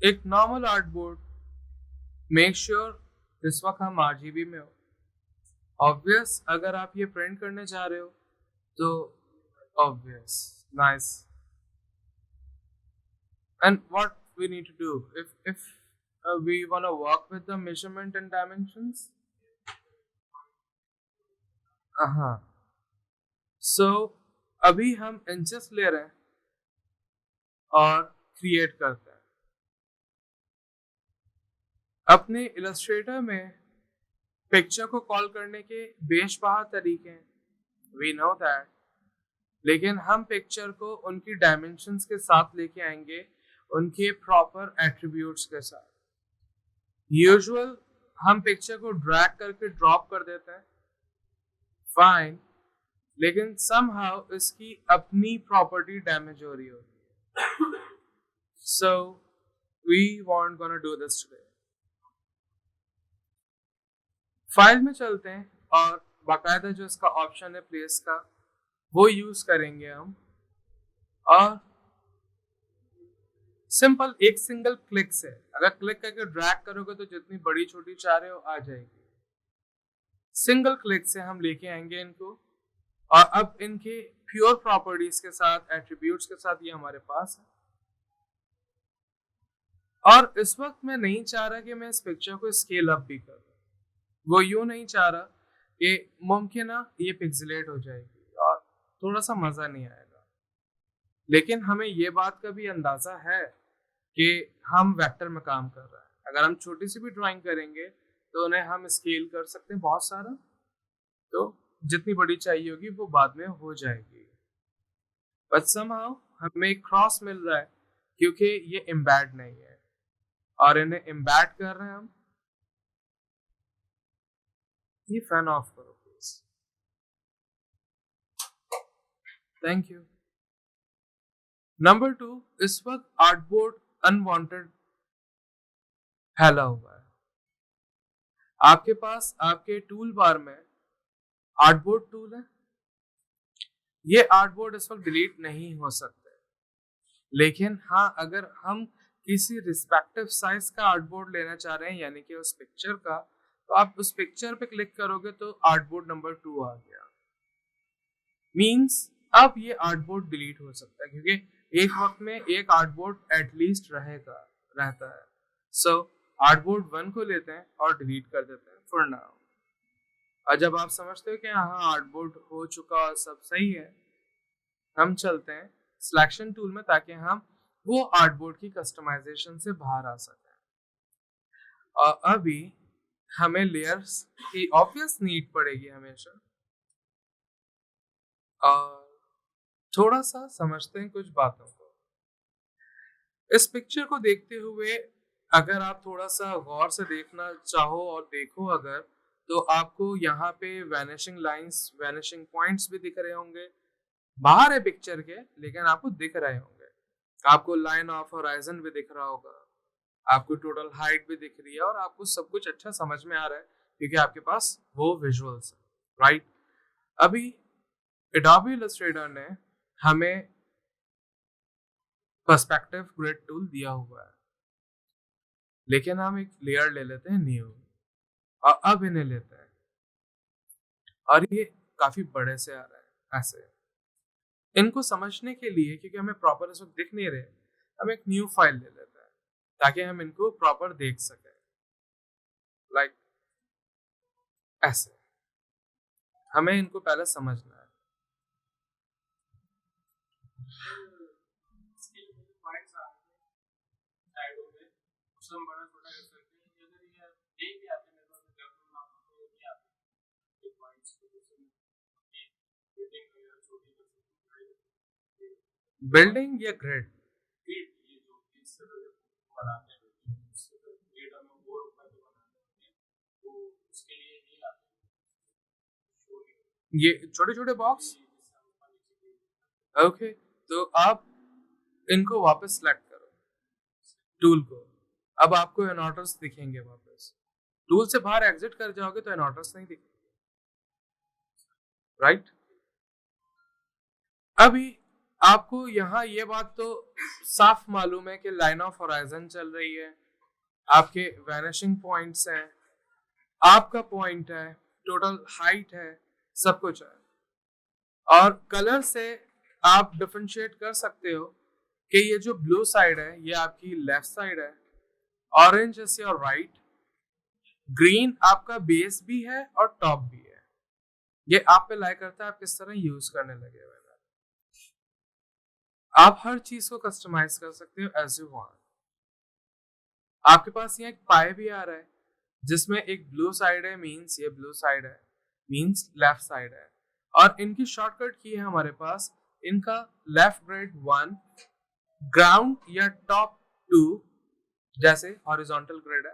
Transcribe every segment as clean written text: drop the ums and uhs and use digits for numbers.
एक normal art board, make sure इस वक्त हम आरजीबी में हो। ऑब्वियस अगर आप ये प्रिंट करने जा रहे हो तो obvious, nice. And what we need to do if we want to work with the measurement and dimensions. हाँ, so अभी हम इंचेस ले रहे हैं और क्रिएट करते हैं अपने इलस्ट्रेटर में। पिक्चर को कॉल करने के बेशबहा तरीके हैं, वी नो दैट, लेकिन हम पिक्चर को उनकी डायमेंशंस के साथ लेके आएंगे, उनके प्रॉपर एट्रीब्यूट्स के साथ। यूजुअल हम पिक्चर को ड्रैग करके ड्रॉप कर देते हैं, फाइन, लेकिन समहाउ इसकी अपनी प्रॉपर्टी डैमेज हो रही होती है। So we want gonna do this today. File में चलते हैं और बाकायदा जो इसका ऑप्शन है प्लेस का, वो यूज करेंगे हम। और सिंपल एक सिंगल क्लिक से, अगर क्लिक करके ड्रैग करोगे तो जितनी बड़ी छोटी चाह रहे हो आ जाएगी। सिंगल क्लिक से हम लेके आएंगे इनको, और अब इनके प्योर प्रॉपर्टीज के साथ, एट्रीब्यूट्स के साथ ये हमारे पास है। और इस वक्त मैं नहीं चाह रहा कि मैं इस पिक्चर को स्केल अप भी करूं। वो यूं नहीं चाह रहा कि मुमकिन है ये पिक्सेलेट हो जाएगी और थोड़ा सा मजा नहीं आएगा। लेकिन हमें ये बात का भी अंदाजा है कि हम वेक्टर में काम कर रहे हैं। अगर हम छोटी सी भी ड्राइंग करेंगे तो उन्हें हम स्केल कर सकते हैं बहुत सारा, तो जितनी बड़ी चाहिए होगी वो बाद में हो जाएगी। बट समहाउ हमें एक क्रॉस मिल रहा है क्योंकि ये एम्बेड नहीं है, और इन्हें एम्बेड कर रहे हैं हम। ये फैन ऑफ करो प्लीज, थैंक यू। नंबर 2, इस वक्त आर्टबोर्ड अनवांटेड फैला हुआ है। आपके पास आपके टूल बार में आर्टबोर्ड टूल है। ये आर्टबोर्ड इस वक्त डिलीट नहीं हो सकते, लेकिन हाँ, अगर हम किसी रिस्पेक्टिव साइज का आर्टबोर्ड लेना चाह रहे हैं, यानी कि उस पिक्चर का, तो आप उस पिक्चर पे क्लिक करोगे तो आर्टबोर्ड नंबर 2 आ गया। मींस अब ये आर्टबोर्ड डिलीट हो सकता है, क्योंकि एक वक्त में एक आर्टबोर्ड एटलीस्ट रहता है। सो आर्टबोर्ड 1 को लेते हैं और डिलीट कर देते हैं फॉर नाउ। और जब आप समझते हो कि हाँ आर्टबोर्ड हो चुका और सब सही है, हम चलते हैं सिलेक्शन टूल में, ताकि हम वो आर्टबोर्ड की कस्टमाइजेशन से बाहर आ सकें। और अभी हमें लेयर्स की ऑब्वियस नीड पड़ेगी हमेशा, और थोड़ा सा समझते हैं कुछ बातों को। इस पिक्चर को देखते हुए अगर आप थोड़ा सा गौर से देखना चाहो और देखो अगर, तो आपको यहाँ पे वैनिशिंग लाइंस, वैनिशिंग पॉइंट्स भी दिख रहे होंगे। बाहर है पिक्चर के, लेकिन आपको दिख रहे होंगे। आपको लाइन ऑफ होराइजन भी दिख रहा होगा, आपको टोटल हाइट भी दिख रही है, और आपको सब कुछ अच्छा समझ में आ रहा है क्योंकि आपके पास वो विजुअल्स है, राइट। अभी एडोबी इलस्ट्रेटर ने हमें पर्सपेक्टिव ग्रिड टूल दिया हुआ है, लेकिन हम एक लेयर ले लेते हैं न्यू, और अब इन्हें लेते हैं, और ये काफी बड़े से आ रहा है ऐसे। इनको समझने के लिए, क्योंकि हमें प्रॉपर इस वक्त दिख नहीं रहे, हम एक न्यू फाइल ले लेते हैं ताकि हम इनको प्रॉपर देख सकें, लाइक ऐसे। हमें इनको पहले समझना है। बिल्डिंग या ग्रिड? ये छोटे छोटे बॉक्स, ओके। तो आप इनको वापस सेलेक्ट करो टूल को। अब आपको एनॉटर्स दिखेंगे वापस। टूल से बाहर एग्जिट कर जाओगे तो एनॉटर्स नहीं दिखेंगे, राइट। अभी आपको यहाँ ये बात तो साफ मालूम है कि लाइन ऑफ होराइजन चल रही है, आपके वैनिशिंग पॉइंट्स हैं, आपका पॉइंट है, टोटल हाइट है, सब कुछ है। और कलर से आप डिफरेंशिएट कर सकते हो कि ये जो ब्लू साइड है ये आपकी लेफ्ट साइड है, orange is your right, green आपका बेस भी है और टॉप भी है। ये आप पे लाई करता है आप किस तरह यूज करने लगे हुए हैं। आप हर चीज को कस्टमाइज कर सकते हो एज यू वांट। आपके पास यहाँ एक पाए भी आ रहा है जिसमें एक ब्लू साइड है, मींस ये ब्लू साइड है, मींस लेफ्ट साइड है। और इनकी शॉर्टकट की है हमारे पास, इनका लेफ्ट ग्रिड 1, ग्राउंड या टॉप 2 जैसे हॉरिजॉन्टल ग्रिड है,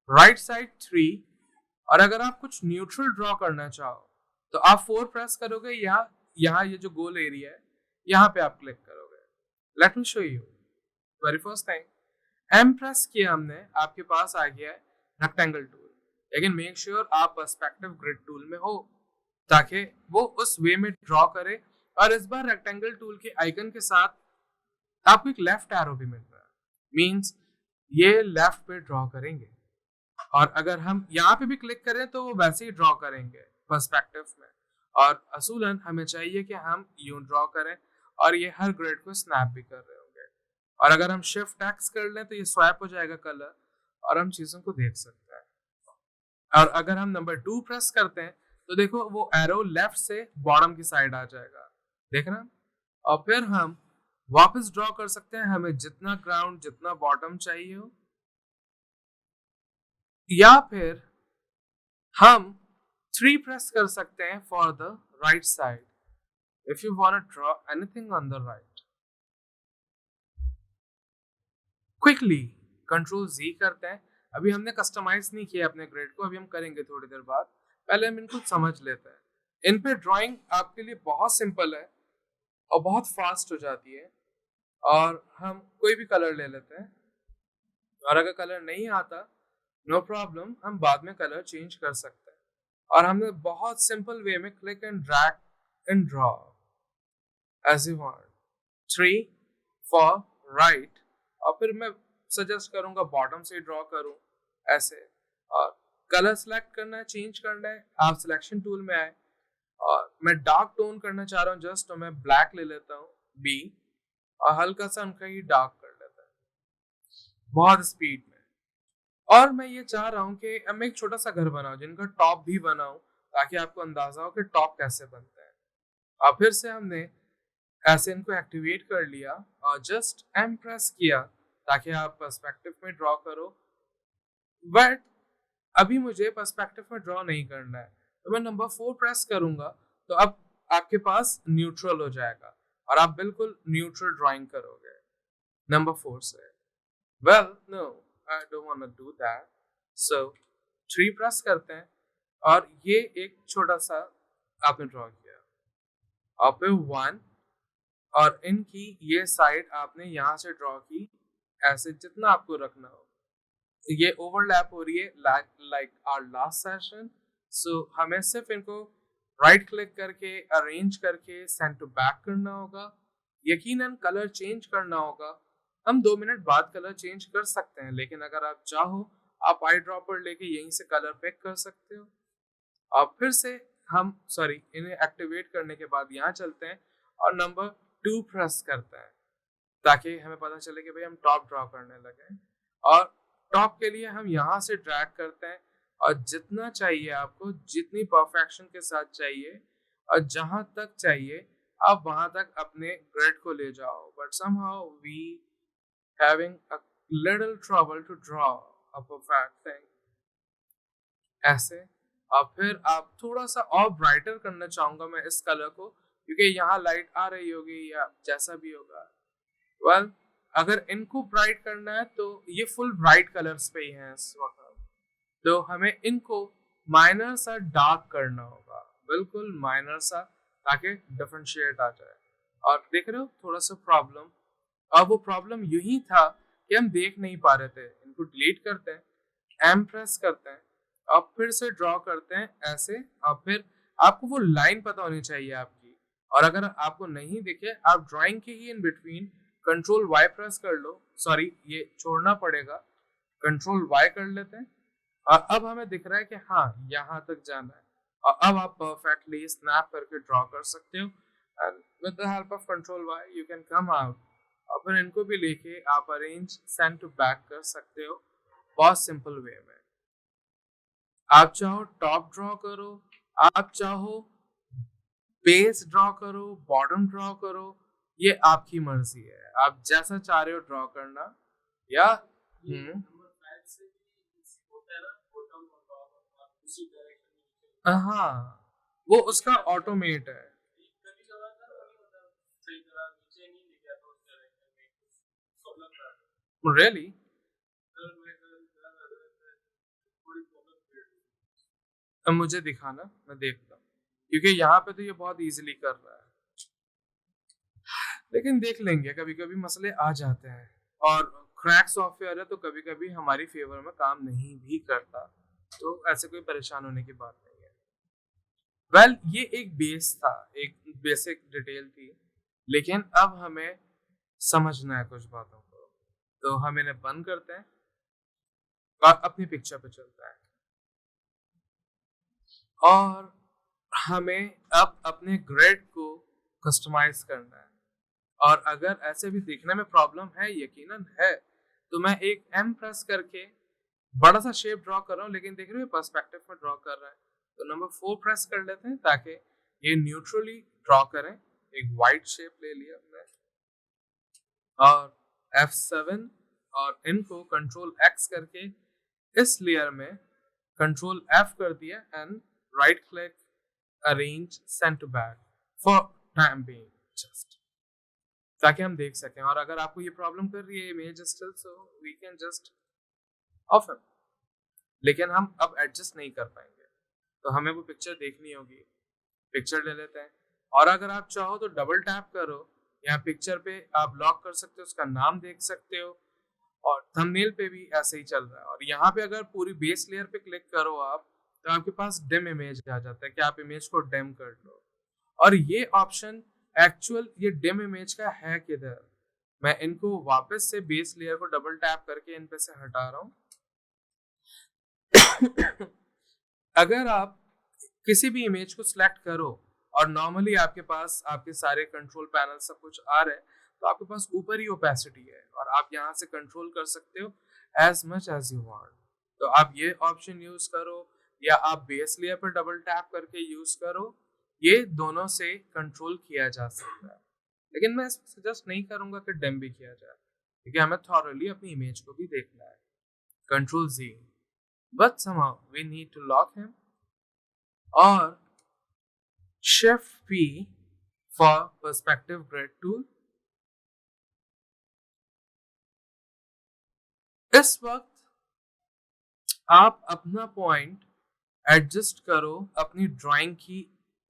राइट साइड 3। और अगर आप कुछ न्यूट्रल ड्रॉ करना चाहो तो आप 4 प्रेस करोगे, यहाँ ये जो गोल एरिया है यहाँ पे आप क्लिक करोगे। Let me show you. Very first thing, M press किया हमने, आपके पास आ गया है रेक्टेंगल टूल। लेकिन मेक श्योर आप पर्सपेक्टिव ग्रिड टूल में हो ताकि वो उस वे में ड्रॉ करे। और इस बार रेक्टेंगल टूल के आइकन के साथ आपको एक लेफ्ट एरो भी मिल रहा है, मींस ये लेफ्ट पे ड्रॉ करेंगे। और अगर हम यहाँ पे भी क्लिक करें तो वो वैसे ही ड्रॉ करेंगे पर्सपेक्टिव में। और असूलन हमें चाहिए कि हम यूं ड्रॉ करें और ये हर ग्रिड को स्नैप भी कर रहे होंगे। और अगर हम शिफ्ट एक्स कर लें तो ये स्वैप हो जाएगा कलर और हम चीजों को देख सकते हैं। और अगर हम नंबर 2 प्रेस करते हैं तो देखो वो एरो लेफ्ट से बॉटम की साइड आ जाएगा, देखना। और फिर हम वापस ड्रॉ कर सकते हैं, हमें जितना ग्राउंड जितना बॉटम चाहिए हो। या फिर हम 3 प्रेस कर सकते हैं for the right side if you want to draw anything on the right. Quickly control Z करते हैं। अभी हमने कस्टमाइज नहीं किया अपने ग्रिड को, अभी हम करेंगे थोड़ी देर बाद। पहले हम इनको समझ लेते हैं। इन पे ड्राइंग आपके लिए बहुत सिंपल है और बहुत फास्ट हो जाती है। और हम कोई भी कलर ले लेते हैं, और अगर कलर नहीं आता नो प्रॉब्लम, हम बाद में कलर चेंज कर सकते हैं। और हमने बहुत सिंपल वे में click and drag and draw as you want. 3 for right, और फिर मैं सजेस्ट करूंगा बॉटम से ड्रॉ करूं ऐसे। और कलर सेलेक्ट करना है, चेंज करना है, आप सिलेक्शन टूल में आए। और मैं डार्क टोन करना चाह रहा हूँ जस्ट, तो मैं ब्लैक ले लेता हूँ B और हल्का सा उनका ही डार्क कर लेता है बहुत स्पीड में। और मैं ये चाह रहा हूँ कि मैं एक छोटा सा घर बनाऊं जिनका टॉप भी बनाऊं ताकि आपको अंदाजा हो कि टॉप कैसे बनते हैं। और फिर से हमने ऐसे इनको एक्टिवेट कर लिया और जस्ट एम प्रेस किया ताकि आप पर्सपेक्टिव में ड्रॉ करो। बट अभी मुझे पर्सपेक्टिव में ड्रॉ नहीं करना है, तो मैं नंबर 4 प्रेस करूंगा तो अब आपके पास न्यूट्रल हो जाएगा और आप बिल्कुल न्यूट्रल ड्राइंग करोगे नंबर 4 से। Well no, I don't want to do that, so 3 press करते हैं और ये एक छोटा सा आपने ड्रॉ किया। और फिर 1, और इनकी ये साइड आपने यहाँ से ड्रॉ की ऐसे जितना आपको रखना हो। ये ओवरलैप हो रही है लाइक आवर लास्ट सेशन। सो हमें सिर्फ इनको राइट क्लिक करके अरेंज करके सेंड टू बैक करना होगा। यकीनन कलर चेंज करना होगा। हम 2 मिनट बाद कलर चेंज कर सकते हैं, लेकिन अगर आप चाहो आप आई ड्रॉपर लेके यहीं से कलर पिक कर सकते हो। और फिर से हम इन्हें एक्टिवेट करने के बाद यहाँ चलते हैं और नंबर 2 प्रेस करते हैं ताकि हमें पता चले कि भाई हम टॉप ड्रॉ करने लगे। और टॉप के लिए हम यहाँ से ड्रैग करते हैं और जितना चाहिए आपको, जितनी परफेक्शन के साथ चाहिए और जहाँ तक चाहिए आप वहाँ तक अपने ग्रिड को ले जाओ। But somehow we having a little trouble to draw a perfect thing ऐसे। और फिर आप थोड़ा सा और ब्राइटर करना चाहूंगा मैं इस कलर को, क्योंकि यहाँ लाइट आ रही होगी या जैसा भी होगा। वेल अगर इनको ब्राइट करना है तो ये फुल ब्राइट कलर्स पे ही हैं इस वक्त, तो हमें इनको माइनर सा डार्क करना होगा, बिल्कुल माइनर सा, ताकि डिफरेंशिएट आ जाए। और देख रहे हो थोड़ा सा प्रॉब्लम, और वो प्रॉब्लम यही था कि हम देख नहीं पा रहे थे। इनको डिलीट करते हैं, एम प्रेस करते हैं और फिर से ड्रॉ करते हैं ऐसे। और फिर आपको वो लाइन पता होनी चाहिए आपकी और अगर आपको नहीं दिखे, आप ड्राइंग के ही in between control Y press कर लो, सॉरी ये छोड़ना पड़ेगा, कंट्रोल वाई कर लेते हैं, और अब हमें दिख रहा है कि हाँ यहाँ तक जाना है, और अब आप परफेक्टली स्नैप करके ड्रॉ कर सकते हो, and with the help of control why you can come out, और फिर इनको भी लेके आप अरेंज सेंड टू बैक कर सकते हो बहुत सिंपल वे में। आप चाहो टॉप ड्रॉ करो, आप चाहो बेस ड्रॉ करो, बॉटम ड्रॉ करो, ये आपकी मर्जी है, आप जैसा चाह रहे हो ड्रॉ करना। या हाँ, वो उसका ऑटोमेट है। रियली? अब मुझे दिखाना, मैं देखता हूँ, क्योंकि यहाँ पे तो ये बहुत इजीली कर रहा है, लेकिन देख लेंगे, कभी कभी मसले आ जाते हैं, और क्रैक सॉफ्टवेयर है तो कभी कभी हमारी फेवर में काम नहीं भी करता, तो ऐसे कोई परेशान होने की बात नहीं है। वेल ये एक बेस था, एक बेसिक डिटेल थी, लेकिन अब हमें समझना है कुछ बातों को, तो हम इन्हें बंद करते हैं और अपनी पिक्चर पे चलते हैं, और हमें अब अपने ग्रिड को कस्टमाइज करना है। और अगर ऐसे भी दिखने में प्रॉब्लम है, यकीनन है, तो मैं एक एम प्रेस करके बड़ा सा शेप ड्रॉ कर रहा हूँ, लेकिन देख रहे हो पर्सपेक्टिव में ड्रॉ कर रहा है, तो नंबर 4 प्रेस कर लेते हैं ताकि ये न्यूट्रली ड्रॉ करें। एक वाइट शेप ले लिया हमने, और F7 और इनको कंट्रोल X करके इस लेयर में कंट्रोल F कर दिया, and right click arrange send to back for time being, just ताकि हम देख सकें। और अगर आपको ये प्रॉब्लम कर रही है image still, so we can just off him, लेकिन हम अब एडजस्ट नहीं कर पाएंगे, तो हमें वो पिक्चर देखनी होगी। पिक्चर ले लेते हैं, और अगर आप चाहो तो डबल टैप करो, यहाँ पिक्चर पे आप लॉक कर सकते हो, उसका नाम देख सकते हो, और थंबनेल पे भी ऐसे ही चल रहा है। और यहाँ पे अगर पूरी बेस लेयर पे क्लिक करो आप, तो आपके पास डिम इमेज आ जाता है कि आप इमेज को डिम कर लो। और ये ऑप्शन एक्चुअल ये डिम इमेज का है किधर, मैं इनको वापस से बेस लेयर को डबल टैप करके इन पे से हटा रहा हूँ। अगर आप किसी भी इमेज को सिलेक्ट करो और नॉर्मली आपके पास आपके सारे कंट्रोल पैनल सब कुछ आ रहे हैं, तो आपके पास ऊपर ही ओपेसिटी है, और आप यहाँ से कंट्रोल कर सकते हो as much as you want. तो आप ये ऑप्शन यूज करो, या आप बेस लेयर पर डबल टैप करके यूज करो, ये दोनों से कंट्रोल किया जा सकता है। लेकिन मैं सजेस्ट नहीं करूंगा कि डिम भी किया जाए, क्योंकि हमें थॉरली अपनी इमेज को भी देखना है। Control Z, but somehow we need to lock him, और Shift P for perspective grid tool। इस वक्त आप अपना पॉइंट एडजस्ट करो अपनी ड्राइंग की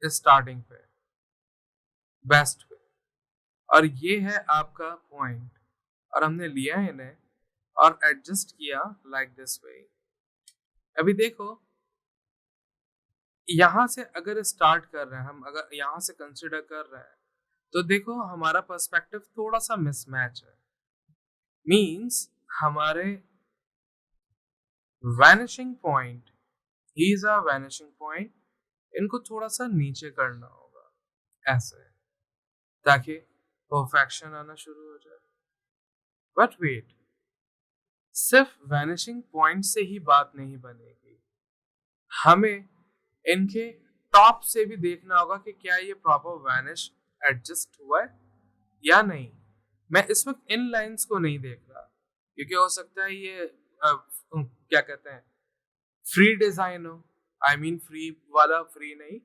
स्टार्टिंग पे बेस्ट पे, और ये है आपका पॉइंट, और हमने लिया इन्हें और एडजस्ट किया लाइक दिस वे। अभी देखो, यहाँ से अगर स्टार्ट कर रहे हैं हम, अगर यहाँ से कंसिडर कर रहे हैं, तो देखो हमारा पर्सपेक्टिव थोड़ा सा मिसमैच है, मींस हमारे vanishing point, he is a vanishing point, इनको थोड़ा सा नीचे करना होगा ऐसे, ताकि परफेक्शन आना शुरू हो जाए। बट वेट, सिर्फ वैनिशिंग पॉइंट से ही बात नहीं बनेगी, हमें इनके टॉप से भी देखना होगा कि क्या ये प्रॉपर वैनिश एडजस्ट हुआ है या नहीं। मैं इस वक्त इन लाइंस को नहीं देख रहा, क्योंकि हो सकता है ये क्या कहते हैं, फ्री डिजाइन हो, आई मीन फ्री वाला फ्री नहीं,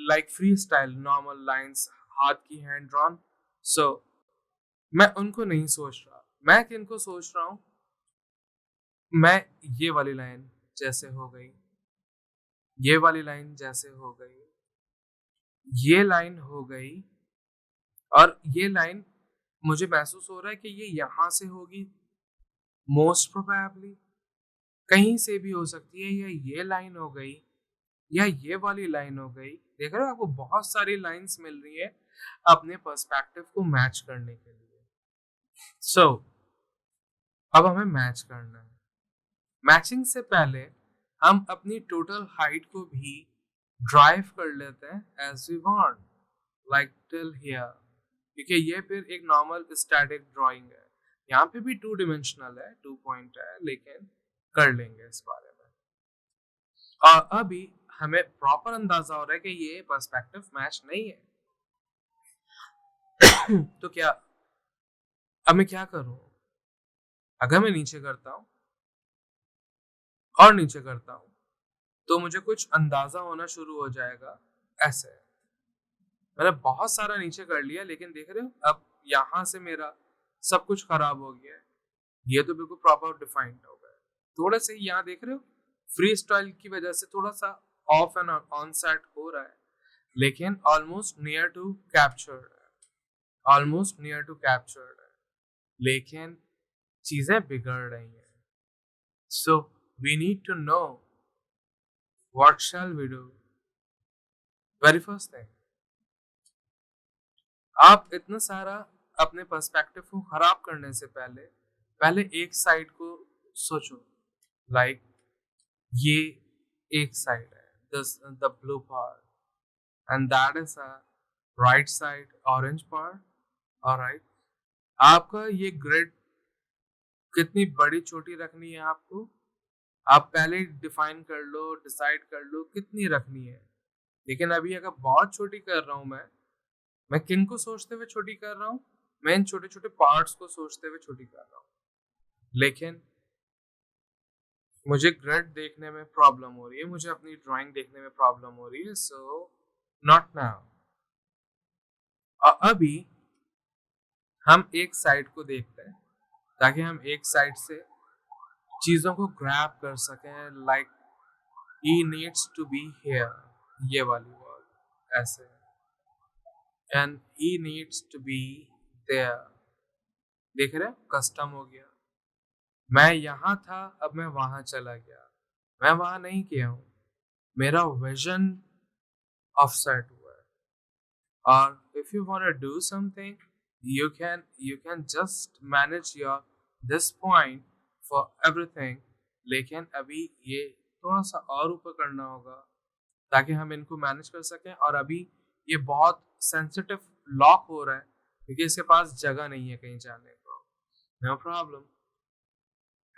like free style normal lines, हाथ की हैंड ड्रॉन, सो मैं उनको नहीं सोच रहा। मैं किनको सोच रहा हूँ, मैं ये वाली लाइन जैसे हो गई, ये वाली लाइन जैसे हो गई, ये लाइन हो गई, और ये लाइन मुझे महसूस हो रहा है कि ये यहाँ से होगी, मोस्ट प्रोबेबली कहीं से भी हो सकती है, या ये लाइन हो गई, या ये वाली लाइन हो गई। देख रहे हो आपको बहुत सारी लाइंस मिल रही है, अपने पर्सपेक्टिव को मैच करने के लिए। सो अब हमें मैच करना है। मैचिंग से पहले हम अपनी टोटल हाइट को भी ड्राइव कर लेते हैं as we want, like till here, क्योंकि ये फिर एक नॉर्मल स्टैटिक ड्राइंग है। यहाँ पे भी 2 डिमेंशनल है, 2 पॉइंट है, लेकिन कर लेंगे इस बारे में। और अभी हमें प्रॉपर अंदाजा हो रहा है कि ये पर्सपेक्टिव मैच नहीं है। तो क्या अब मैं क्या करूं? अगर मैं नीचे करता हूं और नीचे करता हूं तो मुझे कुछ अंदाजा होना शुरू हो जाएगा। ऐसे मैंने बहुत सारा नीचे कर लिया, लेकिन देख रहे हो अब यहां से मेरा सब कुछ खराब हो गया है। ये तो बिल्कुल प्रॉपर डिफाइंड हो गया है। थोड़े से यहाँ देख रहे हो फ्री स्टाइल की वजह से थोड़ा सा ऑफ एंड ऑन सेट हो रहा है, लेकिन ऑलमोस्ट नियर टू कैप्चर्ड है, ऑलमोस्ट नियर टू कैप्चर्ड है, लेकिन चीजें बिगड़ रही हैं। So we need to know what shall we do. Very first thing, आप इतना सारा अपने पर्सपेक्टिव को खराब करने से पहले पहले एक साइड को सोचो, लाइक ये एक साइड है, this the blue part and that is a right side orange part. Alright, आपका ये ग्रिड कितनी बड़ी छोटी रखनी है आपको, आप पहले डिफाइन कर लो, डिसाइड कर लो कितनी रखनी है। लेकिन अभी अगर बहुत छोटी कर रहा हूं मैं किन को सोचते हुए छोटी कर रहा हूँ? मैं इन छोटे छोटे पार्ट्स को सोचते हुए छोटी कर रहा हूँ, लेकिन मुझे ग्रिड देखने में प्रॉब्लम हो रही है, मुझे अपनी ड्राइंग देखने में प्रॉब्लम हो रही है। So not now. और अभी हम एक साइड को देखते हैं ताकि हम एक साइड से चीजों को ग्रैब कर सकें, like he needs to be here, ये वाली वर्ड ऐसे, and he needs to be there. देख रहे, कस्टम हो गया। मैं यहाँ था, अब मैं वहां चला गया। मैं वहां नहीं किया हूँ, मेरा विजन ऑफसेट हुआ है। और if you want to do something, you can just manage your this point for everything, लेकिन अभी ये थोड़ा सा और ऊपर करना होगा ताकि हम इनको मैनेज कर सकें। और अभी ये बहुत सेंसिटिव लॉक हो रहा है क्योंकि इसके पास जगह नहीं है कहीं जाने को। No problem,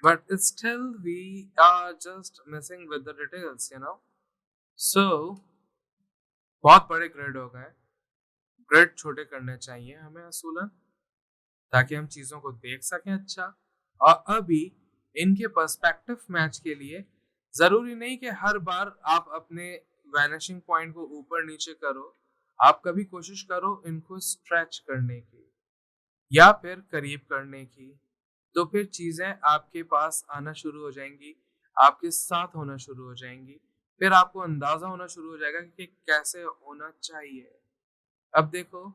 but still we are just messing with the details, you know. So बहुत बड़े ग्रिड हो गए, ग्रिड छोटे करने चाहिए हमें असूलन, ताकि हम चीजों को देख सकें अच्छा। और अभी इनके पर्सपेक्टिव मैच के लिए जरूरी नहीं कि हर बार आप अपने वैनिशिंग पॉइंट को ऊपर नीचे करो, आप कभी कोशिश करो इनको स्ट्रेच करने की या फिर करीब करने की। तो फिर चीजें आपके पास आना शुरू हो जाएंगी, आपके साथ होना शुरू हो जाएंगी। फिर आपको अंदाजा होना शुरू हो जाएगा कि कैसे होना चाहिए। अब देखो,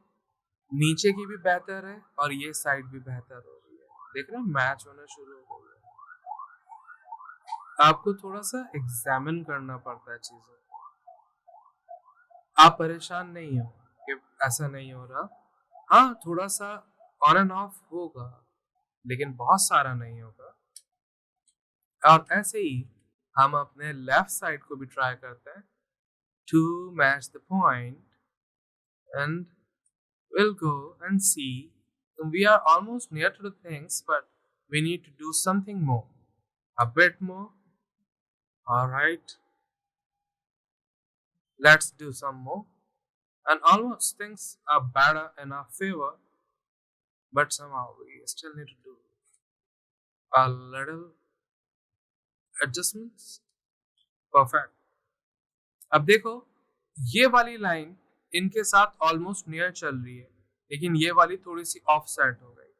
नीचे की भी बेहतर है और ये साइड भी बेहतर हो रही है। देख रहे हो, मैच होना शुरू हो गया है। आपको थोड़ा सा एग्जामिन करना पड़ता है चीजों को। आप परेशान नहीं हो कि ऐसा नहीं हो रहा। हाँ, थोड़ा सा ऑन एंड ऑफ होगा, लेकिन बहुत सारा नहीं होगा। और ऐसे ही हम अपने लेफ्ट साइड को भी ट्राई करते हैं to match the point, and we'll go and see. We are almost near to the things, but we need to do something more, a bit more. All right, let's do some more. And almost things are better in our favor, but somehow we still need to do a little adjustments. Perfect. अब देखो, ये वाली line इनके साथ almost near चल रही है, लेकिन ये वाली थोड़ी सी ऑफ सेट हो गई,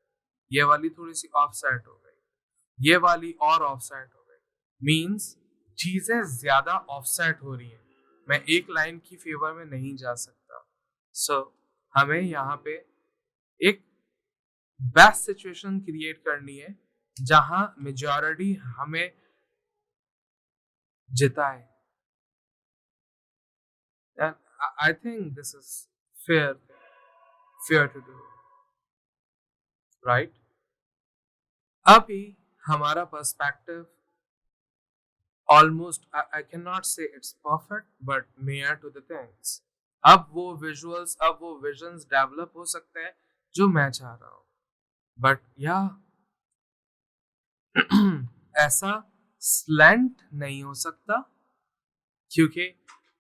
ये वाली थोड़ी सी ऑफ सेट हो गई, ये वाली और ऑफ सेट हो गई। मीन्स चीजें ज्यादा ऑफ सेट हो रही हैं, मैं एक लाइन की फेवर में नहीं जा सकता। सो हमें यहाँ पे एक बेस्ट सिचुएशन क्रिएट करनी है जहां मेजॉरिटी हमें जिताए। And I think this is fair. fear to do, right? अभी हमारा perspective almost I can not say it's perfect but near to the things. अब वो विजुअल्स, अब वो विजन्स डेवलप हो सकते हैं जो मैं चाह रहा हूँ, बट या ऐसा स्लैंट नहीं हो सकता क्योंकि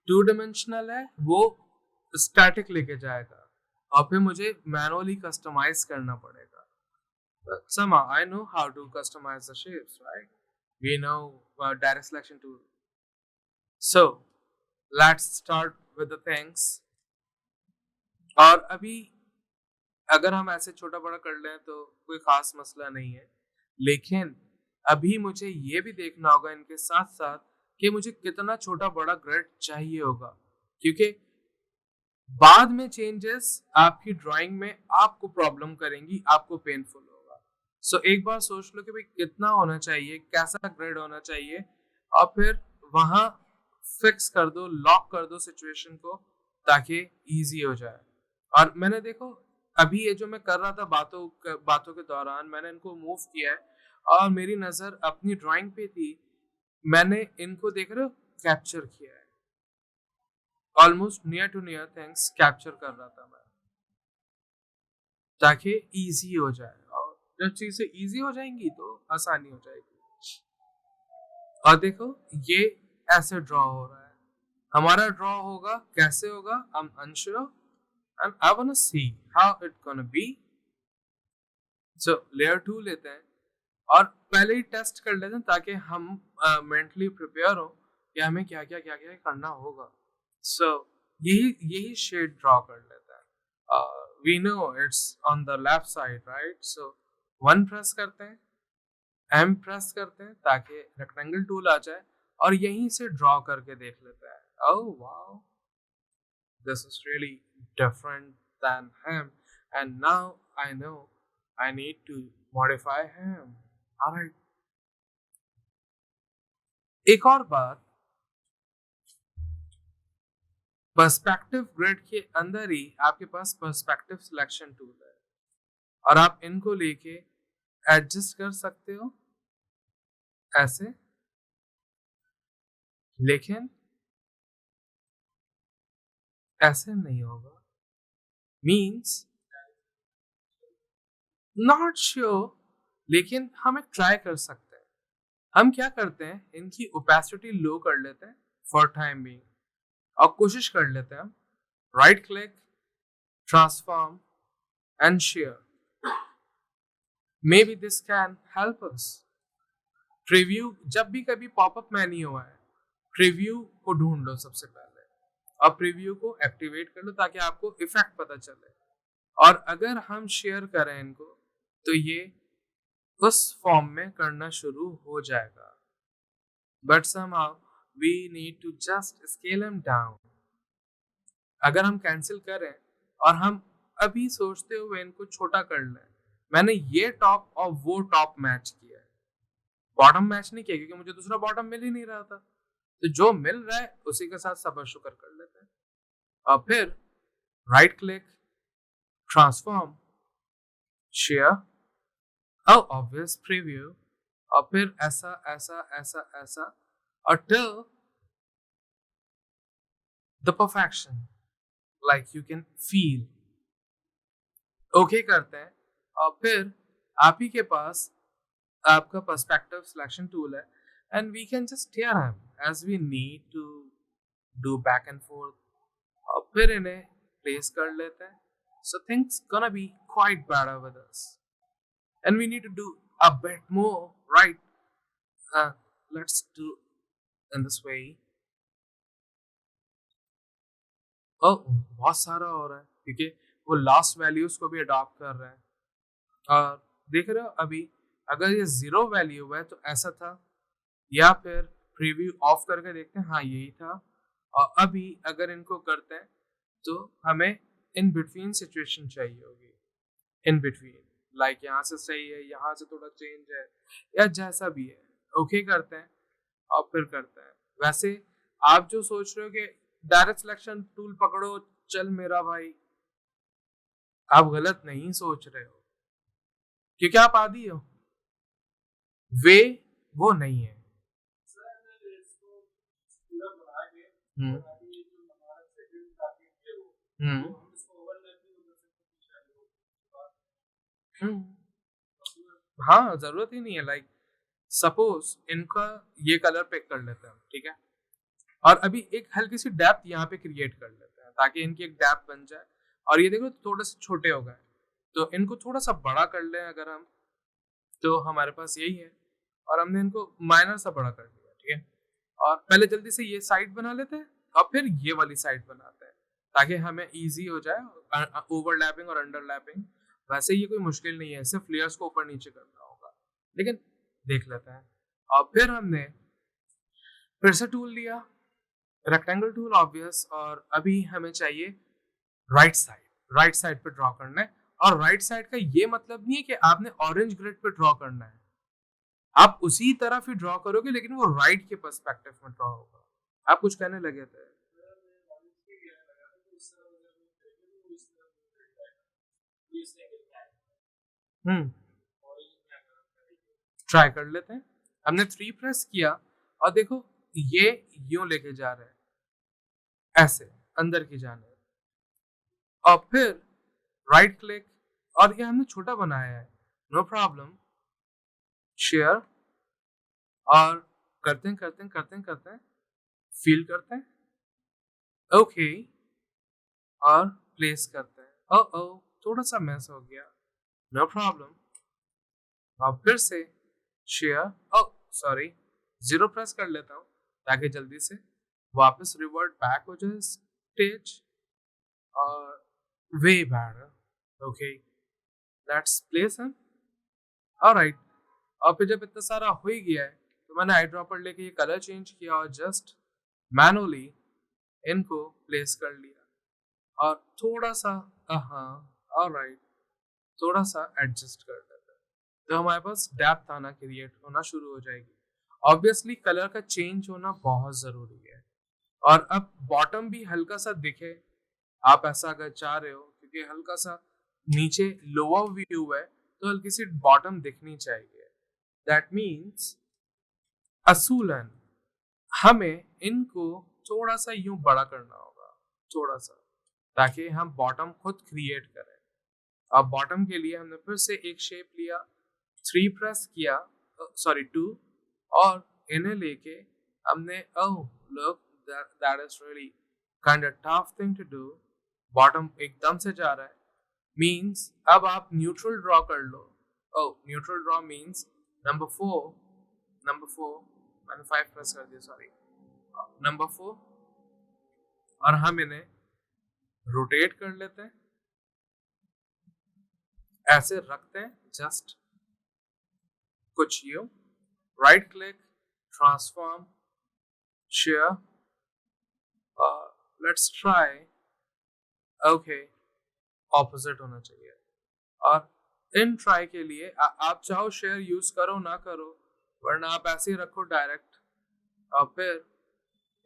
टू डिमेंशनल है, वो स्टैटिक लेके जाएगा और फिर मुझे मैनुअली कस्टमाइज करना पड़ेगा. But somehow I know how to customize the shapes, right? We know direct selection tool. So let's start with the things. और अभी अगर हम ऐसे छोटा बड़ा कर लें तो कोई खास मसला नहीं है, लेकिन अभी मुझे ये भी देखना होगा इनके साथ साथ कि मुझे कितना छोटा बड़ा ग्रिड चाहिए होगा, क्योंकि बाद में चेंजेस आपकी ड्राइंग में आपको प्रॉब्लम करेंगी, आपको पेनफुल होगा. सो एक बार सोच लो कि भाई कितना होना चाहिए, कैसा ग्रिड होना चाहिए, और फिर वहां फिक्स कर दो, लॉक कर दो सिचुएशन को ताकि इजी हो जाए. और मैंने देखो अभी ये जो मैं कर रहा था बातों के दौरान मैंने इनको मूव किया है और मेरी नजर अपनी ड्राइंग पे थी. मैंने इनको देख रहे हो कैप्चर किया है, almost near to near things capture कर रहा था मैं ताकि इजी हो जाए. और जब चीजें इजी हो जाएंगी तो आसानी हो जाएगी. और देखो ये ऐसे ड्रॉ हो रहा है, हमारा ड्रॉ होगा कैसे होगा, I am unsure and I want to see how it gonna be. So layer 2 लेते हैं और पहले ही टेस्ट कर लेते हैं ताकि हम मेंटली प्रिपेयर हो कि हमें क्या क्या करना होगा. सो यही शेड ड्रॉ कर लेते हैं. We know it's on the left side, right? So 1 press करते हैं, M प्रेस करते हैं ताकि रेक्टेंगल टूल आ जाए और यहीं से ड्रॉ करके देख लेते हैं. Oh wow, this is really different than him and now I know I need to modify him. Alright. एक और बात, पर्सपेक्टिव ग्रिड के अंदर ही आपके पास पर्सपेक्टिव सिलेक्शन टूल है और आप इनको लेके एडजस्ट कर सकते हो ऐसे, लेकिन ऐसे नहीं होगा. मीन्स नॉट श्योर, लेकिन हम एक ट्राई कर सकते हैं. हम क्या करते हैं, इनकी ओपेसिटी लो कर लेते हैं फॉर टाइम बीइंग और कोशिश कर लेते हैं हम right click, transform and share. May be this can help us. Preview जब भी कभी पॉपअप मेन्यू हुआ है, प्रीव्यू को ढूंढ लो सबसे पहले और प्रीव्यू को एक्टिवेट कर लो ताकि आपको इफेक्ट पता चले. और अगर हम शेयर करें इनको तो ये उस फॉर्म में करना शुरू हो जाएगा. But somehow we need to just scale them down. अगर हम कैंसिल करें और हम अभी सोचते हुए इनको छोटा कर लें, मैंने ये टॉप और वो टॉप मैच किया है, बॉटम मैच नहीं किया क्योंकि मुझे दूसरा बॉटम मिल ही नहीं रहा था. तो जो मिल रहा है उसी के साथ सबर शुक्र कर लेते हैं और फिर right click, transform, share, obvious preview और फिर ऐसा ऐसा ऐसा ऐसा until the perfection like you can feel. Okay करते हैं और फिर आप ही के पास आपका पर्सपेक्टिव सिलेक्शन टूल है and we can just tear him as we need to do back and forth और फिर इन्हें प्लेस कर लेते हैं. So things gonna be quite better with us and we need to do a bit more, right? Let's do in this way. बहुत सारा हो रहा है क्योंकि वो लास्ट वैल्यूज को भी अडॉप्ट कर रहे हैं. और देख रहे हो अभी अगर ये 0 वैल्यू है तो ऐसा था, या फिर प्रीव्यू ऑफ करके देखते हैं, हाँ यही था. और अभी अगर इनको करते हैं तो हमें इन बिटवीन सिचुएशन चाहिए होगी, इन बिटवीन लाइक यहाँ से सही है, यहाँ से थोड़ा चेंज है या जैसा भी है. ओके करते हैं और फिर करते हैं. वैसे आप जो सोच रहे हो कि डायरेक्ट सिलेक्शन टूल पकड़ो चल मेरा भाई, आप गलत नहीं सोच रहे हो, क्योंकि आप आदी हो, वे वो नहीं है। हम्म हम्म हम्म। हाँ, जरूरत ही नहीं है। लाइक सपोज इनका ये कलर पिक कर लेते हैं, ठीक है, और अभी एक हल्की सी डेप्थ यहाँ पे क्रिएट कर लेते हैं ताकि इनकी एक डेप्थ बन जाए। और ये देखो थोड़े से छोटे हो गए, तो इनको थोड़ा सा बड़ा कर लें अगर हम, तो हमारे पास यही है। और हमने इनको माइनर सा बड़ा कर दिया, ठीक है। और पहले जल्दी से ये साइड बना लेते हैं और फिर ये वाली साइड बनाते हैं ताकि हमें इजी हो जाए ओवरलैपिंग और अंडरलैपिंग। वैसे ये कोई मुश्किल नहीं है, सिर्फ लेयर्स को ऊपर नीचे करना होगा, लेकिन देख लेते हैं। और फिर हमने फिर से टूल लिया, रेक्टेंगल टूल ऑब्वियस, और अभी हमें चाहिए राइट साइड। राइट साइड पे ड्रॉ करना है। और राइट साइड का ये मतलब नहीं है कि आपने ऑरेंज ग्रिड पे ड्रॉ करना है, आप उसी तरफ ही ड्रॉ करोगे लेकिन वो राइट के पर्सपेक्टिव में ड्रॉ होगा। आप कुछ कहने लगे थे। हम्म, ट्राई कर लेते हैं। हमने 3 प्रेस किया और देखो ये यूं लेके जा रहे हैं ऐसे अंदर की जाने, और फिर राइट क्लिक, और ये हमने छोटा बनाया है, नो प्रॉब्लम, शेयर, और करते हैं करते हैं करते हैं करते हैं, फील करते हैं, ओके, और प्लेस करते हैं। ओ ओ थोड़ा सा मैस हो गया, नो प्रॉब्लम, और फिर से शेयर, ओ सॉरी, 0 प्रेस कर लेता हूँ ताकि जल्दी से वापस रिवर्ट बैक हो जाए स्टेज। और वे bad, okay, let's place him, alright. और फिर जब इतना सारा हो ही गया है तो मैंने आई ड्रॉपर लेके ये कलर चेंज किया और जस्ट मैनुअली इनको प्लेस कर लिया। और थोड़ा सा, हाँ, ऑलराइट, थोड़ा सा एडजस्ट कर लेते हैं तो हमारे पास डेप्थ आना क्रिएट होना शुरू हो जाएगी। ऑब्वियसली कलर का चेंज होना बहुत ज़रूरी है। और अब बॉटम भी हल्का सा दिखे, आप ऐसा अगर चाह रहे हो, क्योंकि हल्का सा नीचे लोअर व्यू है तो हल्की सी बॉटम दिखनी चाहिए। दैट मीन्स असूलन हमें इनको थोड़ा सा यूं बड़ा करना होगा, थोड़ा सा, ताकि हम बॉटम खुद क्रिएट करें। अब बॉटम के लिए हमने फिर से एक शेप लिया, 3 प्रेस किया, सॉरी 2, और इन्हें लेके हमने, oh look, that is really kind of tough thing to do, bottom एकदम से जा रहा है, मीन्स अब आप न्यूट्रल ड्रॉ कर लो। ओह न्यूट्रल ड्रॉ मीन्स नंबर 4 मैंने 5 प्रेस कर दिया, सॉरी, नंबर 4, और हम इन्हें रोटेट कर लेते हैं, ऐसे रखते हैं जस्ट कुछ यूं, right click, transform, share, let's try, okay, opposite होना चाहिए। और इन ट्राई के लिए आप चाहो शेयर यूज करो ना करो, वरना आप ऐसे ही रखो डायरेक्ट, और फिर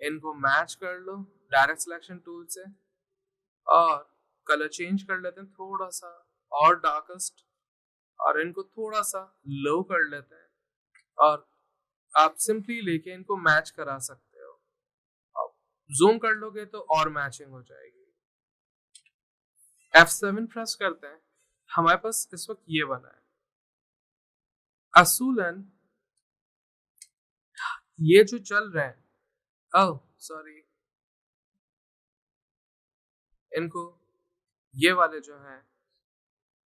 इनको मैच कर लो डायरेक्ट सिलेक्शन टूल से, और कलर चेंज कर लेते हैं थोड़ा सा और डार्केस्ट, और इनको थोड़ा सा लो कर लेते हैं, और आप सिंपली लेके इनको मैच करा सकते हो। आप जूम कर लोगे तो और मैचिंग हो जाएगी। F7 प्रेस करते हैं, हमारे पास इस वक्त ये बना है। असूलन ये जो चल रहे हैं, ओह सॉरी, इनको ये वाले जो हैं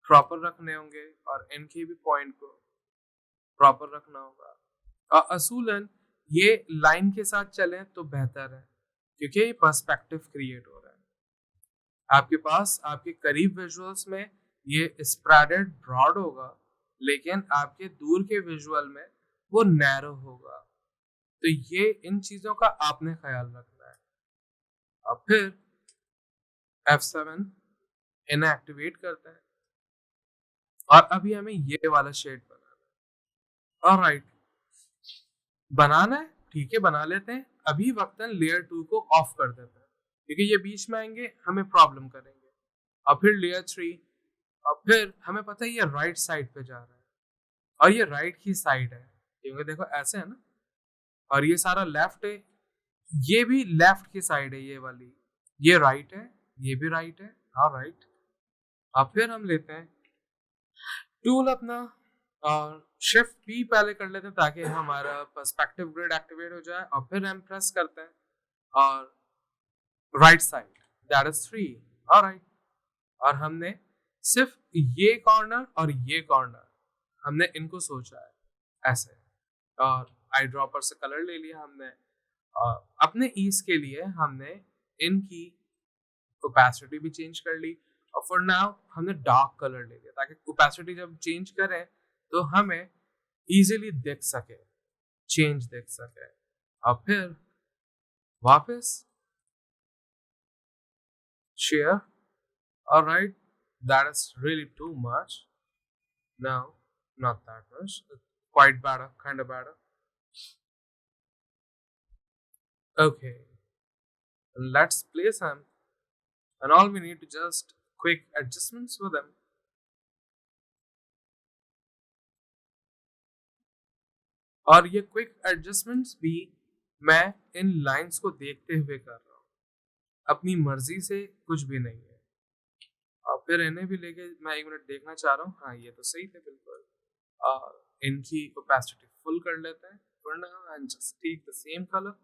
प्रॉपर रखने होंगे और इनके भी पॉइंट को प्रॉपर रखना होगा। और असूलन ये लाइन के साथ चलें तो बेहतर है, क्योंकि ये पर्सपेक्टिव क्रिएट हो रहा है। आपके पास आपके करीब विजुअल्स में ये स्प्रेडेड ब्रॉड होगा, लेकिन आपके दूर के विजुअल में वो नैरो होगा। तो ये इन चीजों का आपने ख्याल रखना है। अब फिर F7 इन्हें एक्टिवेट करते हैं, और अभी हमें ये वाला शेड बनाना है। ऑलराइट, बनाना है, ठीक है, बना लेते हैं। अभी वक्तन लेयर 2 को ऑफ कर देते हैं, क्योंकि ये बीच में आएंगे हमें प्रॉब्लम करेंगे। और फिर लेयर 3 और फिर हमें पता है ये राइट साइड पे जा रहा है और ये राइट की साइड है, क्योंकि देखो ऐसे है ना, और ये सारा लेफ्ट है, ये भी लेफ्ट की साइड है ये वाली, ये राइट है, ये भी राइट है, और राइट। अब फिर हम लेते हैं टूल अपना और शिफ्ट पी पहले कर लेते हैं ताकि हमारा पर्सपेक्टिव ग्रिड एक्टिवेट हो जाए, और फिर हम प्रेस करते हैं और right side, that is 3। Alright, और हमने सिर्फ ये कॉर्नर और ये कॉर्नर हमने इनको सोचा है ऐसे, और आई ड्रॉपर से कलर ले लिया हमने, और अपने ईज के लिए हमने इनकी ओपेसिटी भी चेंज कर ली, और फॉर नाउ हमने डार्क कलर ले लिया ताकि ओपेसिटी जब चेंज करें तो हमें इजीली दिख सके, चेंज दिख सके। और फिर वापस share, alright, that is really too much, now not that much, quite better, kind of better. Okay, let's place them, and all we need to just quick adjustments with them. और ये quick adjustments भी मैं इन lines को देखते हुए कर रहा हूँ, अपनी मर्जी से कुछ भी नहीं है। और फिर इन्हें भी लेके मैं 1 मिनट देखना चाह रहा हूँ, हाँ ये तो सही थे बिल्कुल। और इनकी ओपेसिटी फुल कर लेते हैं, वरना and just take the same colour.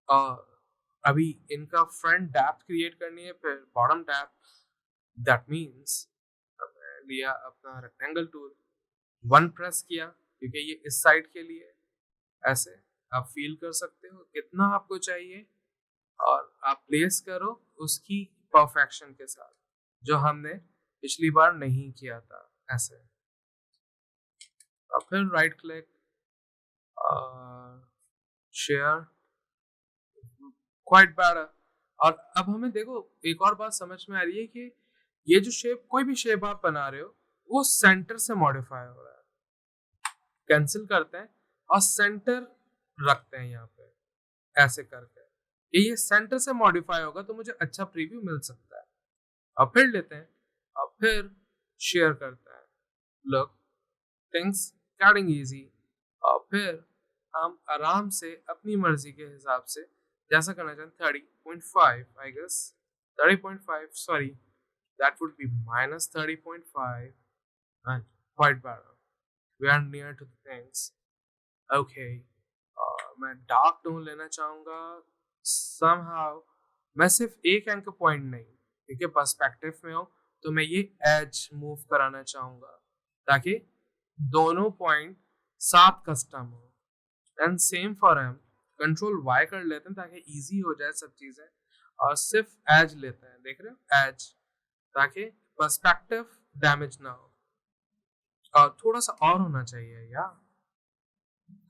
और अभी इनका फ्रंट डेप्थ क्रिएट करनी है, फिर बॉटम डेप्थ, दैट मीन्स लिया अपना रेक्टेंगल टूल, 1 प्रेस किया क्योंकि ये इस साइड के लिए, ऐसे आप फील कर सकते हो कितना आपको चाहिए, और आप प्लेस करो उसकी परफेक्शन के साथ जो हमने पिछली बार नहीं किया था, ऐसे। और फिर right click, share, quite better. और अब हमें देखो एक और बात समझ में आ रही है कि ये जो शेप, कोई भी शेप आप बना रहे हो वो सेंटर से मॉडिफाई हो रहा है। कैंसिल करते हैं और सेंटर रखते हैं यहाँ पे, ऐसे करके ये सेंटर से मॉडिफाई होगा तो मुझे अच्छा प्रीव्यू मिल सकता है। और फिर लेते हैं और फिर शेयर करते हैं, लुक थिंग्स गेटिंग इजी। और फिर हम आराम से अपनी मर्जी के हिसाब से जैसा करना चाहें, 30.5 I guess, 30.5, sorry that would be minus 30.5, and quite better, we are near to the things. Okay, मैं डार्क टोन लेना चाहूँगा somehow। मैं सिर्फ एक एंकर पॉइंट नहीं, क्योंकि पर्सपेक्टिव में हो तो मैं ये एज मूव कराना चाहूँगा ताकि दोनों पॉइंट साथ कस्टम हो। And same for M, control Y कर लेते हैं ताकि इजी हो जाए सब चीज़ें, और सिर्फ एज लेते हैं, देख रहे हो एज, ताकि पर्सपेक्टिव डैमेज ना हो। और थोड़ा सा और होना चाहिए यार,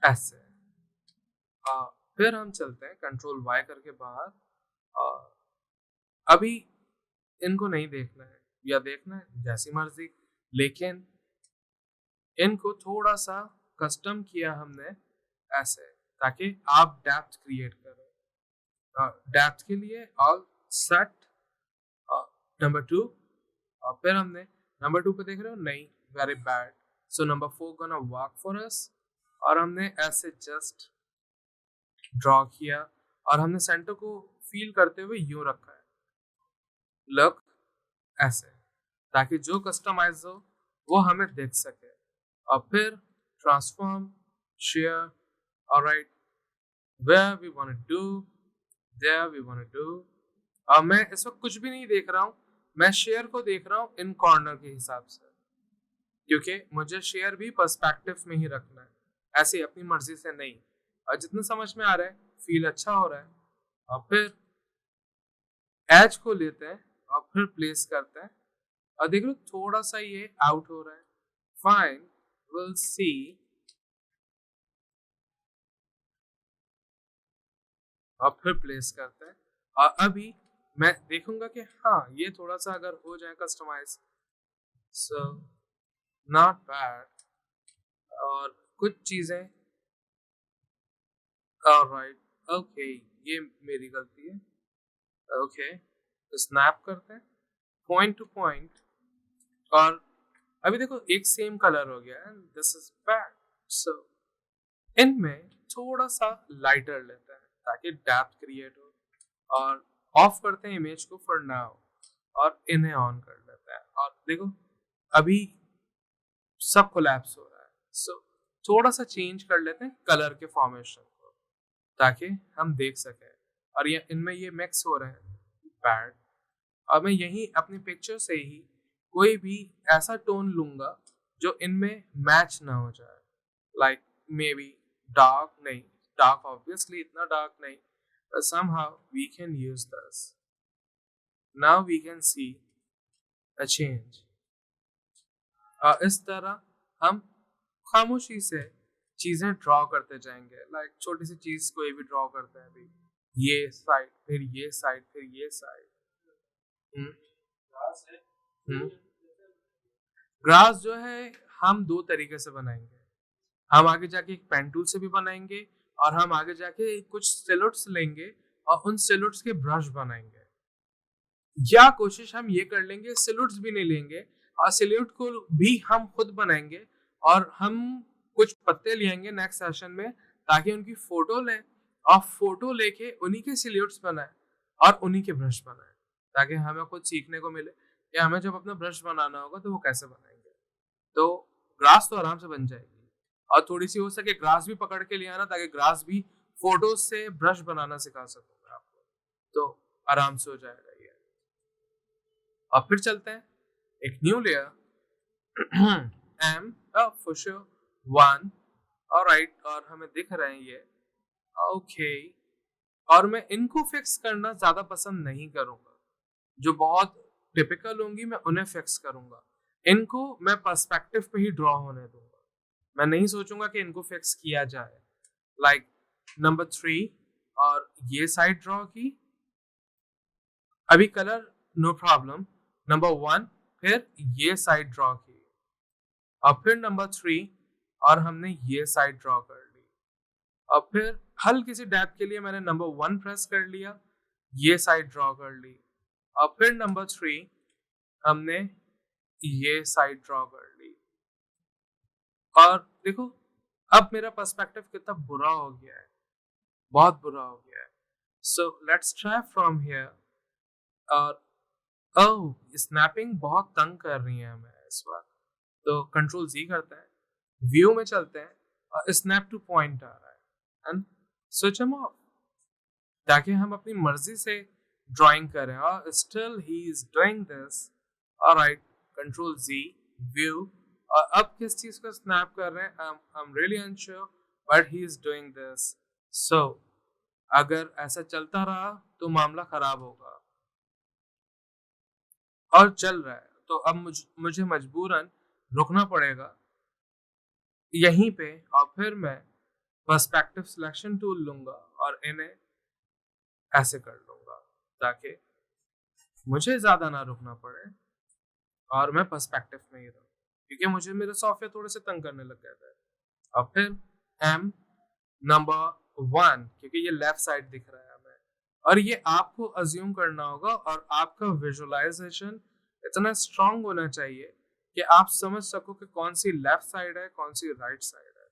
ऐसे। फिर हम चलते हैं कंट्रोल वाई करके बाहर, और अभी इनको नहीं देखना है या देखना है जैसी मर्जी, लेकिन इनको थोड़ा सा कस्टम किया हमने ऐसे ताकि आप डेप्थ क्रिएट करो। डेप्थ के लिए ऑल सेट, नंबर 2। और फिर हमने नंबर 2 पे देख रहे हो, नहीं very bad, so number 4 gonna work for us. और हमने ऐसे जस्ट ड्रॉ किया और हमने सेंटर को फील करते हुए यूं रखा है, लुक ऐसे, ताकि जो कस्टमाइज हो वो हमें दिख सके। और फिर transform, shear, alright, where we want to do, there we want to do. और मैं इस वक्त कुछ भी नहीं देख रहा हूँ, मैं शेयर को देख रहा हूँ इन कॉर्नर के हिसाब से, क्योंकि मुझे शेयर भी पर्सपेक्टिव में ही रखना है, ऐसे अपनी मर्जी से नहीं। और जितना समझ में आ रहा है, फील अच्छा हो रहा है। और फिर एज को लेते हैं और फिर प्लेस करते हैं, और देख लो थोड़ा सा ये आउट हो रहा है, फाइन, विल सी। और फिर प्लेस करते हैं, और अभी मैं देखूंगा कि हाँ ये थोड़ा सा अगर हो जाए कस्टमाइज, सो नॉट बैड। और कुछ चीजें, ऑलराइट, ओके, ये मेरी गलती है। ओके, स्नैप करते हैं पॉइंट टू पॉइंट, और अभी देखो एक सेम कलर हो गया, एंड दिस इज बैड। सो इनमें थोड़ा सा लाइटर लेते हैं ताकि डेप्थ क्रिएट हो, और ऑफ करते हैं इमेज को फॉर नाउ, और इन्हें ऑन कर लेते हैं। और देखो अभी सब कोलैप्स हो रहा है। सो थोड़ा सा चेंज कर लेते हैं कलर के फॉर्मेशन को ताकि हम देख सकें, और ये इनमें ये मिक्स हो रहे हैं, बैड। और मैं यही अपनी पिक्चर से ही कोई भी ऐसा टोन लूंगा जो इनमें मैच ना हो जाए, लाइक मे बी डार्क नहीं, डार्क ऑब्वियसली इतना डार्क नहीं, but somehow we can use this. Now we can see a change. और इस तरह हम खामोशी से चीजें ड्रॉ करते जाएंगे, लाइक छोटी सी चीज कोई भी ड्रॉ करते हैं, अभी ये साइड, फिर ये साइड, फिर ये साइड। ग्रास जो है हम दो तरीके से बनाएंगे। हम आगे जाके एक पेन टूल से भी बनाएंगे, और हम आगे जाके कुछ सिलुट्स लेंगे और उन सिलुट्स के ब्रश बनाएंगे। या कोशिश हम ये कर लेंगे सिलुट्स भी नहीं लेंगे, और सिल्यूट को भी हम खुद बनाएंगे, और हम कुछ पत्ते लेंगे नेक्स्ट सेशन में ताकि उनकी फोटो लें, और फोटो लेके उन्हीं के सिल्यूट्स बनाए और उन्हीं के ब्रश बनाए, ताकि हमें कुछ सीखने को मिले कि हमें जब अपना ब्रश बनाना होगा तो वो कैसे बनाएंगे। तो ग्रास तो आराम से बन जाएगी, और थोड़ी सी हो सके ग्रास भी पकड़ के ले आना ताकि ग्रास भी फोटो से ब्रश बनाना सिखा सकूंगा आपको, तो आराम से हो जाएगा ये। और फिर चलते हैं एक new layer M for sure 1, alright, और हमें दिख रहे हैं ये, ओके। और मैं इनको फिक्स करना ज्यादा पसंद नहीं करूंगा, जो बहुत टिपिकल होंगी मैं उन्हें फिक्स करूंगा। इनको मैं पर्सपेक्टिव पे ही ड्रॉ होने दूंगा, मैं नहीं सोचूंगा कि इनको फिक्स किया जाए। लाइक नंबर 3, और ये साइड ड्रॉ की, अभी कलर नो प्रॉब्लम। नंबर 1, फिर ये साइड ड्रॉ की, और फिर नंबर 3, और हमने ये साइड ड्रॉ कर ली, और फिर हल्की सी डेप्थ के लिए मैंने नंबर 1 प्रेस कर लिया, ये साइड ड्रॉ कर ली, और फिर नंबर 3 हमने ये साइड ड्रॉ कर ली। और देखो अब मेरा पर्सपेक्टिव कितना बुरा हो गया है, बहुत बुरा हो गया है। सो लेट्स ट्राई फ्रॉम हियर। और ओह, स्नैपिंग बहुत तंग कर रही है हमें इस बार, तो कंट्रोल जी करते हैं, व्यू में चलते हैं, और स्नैप टू पॉइंट आ रहा है, एंड स्विच हिम ऑफ, ताकि हम अपनी मर्जी से ड्राइंग करें। और still he is doing this, alright, control G, view, और अब किस चीज को स्नैप कर रहे हैं I am really unsure, but he is doing this. So अगर ऐसा चलता रहा तो मामला खराब होगा, और चल रहा है तो अब मुझे मजबूरन रुकना पड़ेगा यहीं पे, और फिर मैं पर्सपेक्टिव सिलेक्शन टूल लूंगा और इन्हें ऐसे कर लूंगा ताकि मुझे ज्यादा ना रुकना पड़े और मैं पर्सपेक्टिव में ही रहूं, क्योंकि मुझे मेरे सॉफ्टवेयर थोड़े से तंग करने लग गए थे। और फिर एम नंबर 1, क्योंकि ये लेफ्ट साइड दिख रहा है हमें, और ये आपको अज्यूम करना होगा, और आपका विजुअलाइजेशन इतना स्ट्रांग होना चाहिए कि आप समझ सको कि कौन सी लेफ्ट साइड है, कौन सी राइट साइड है।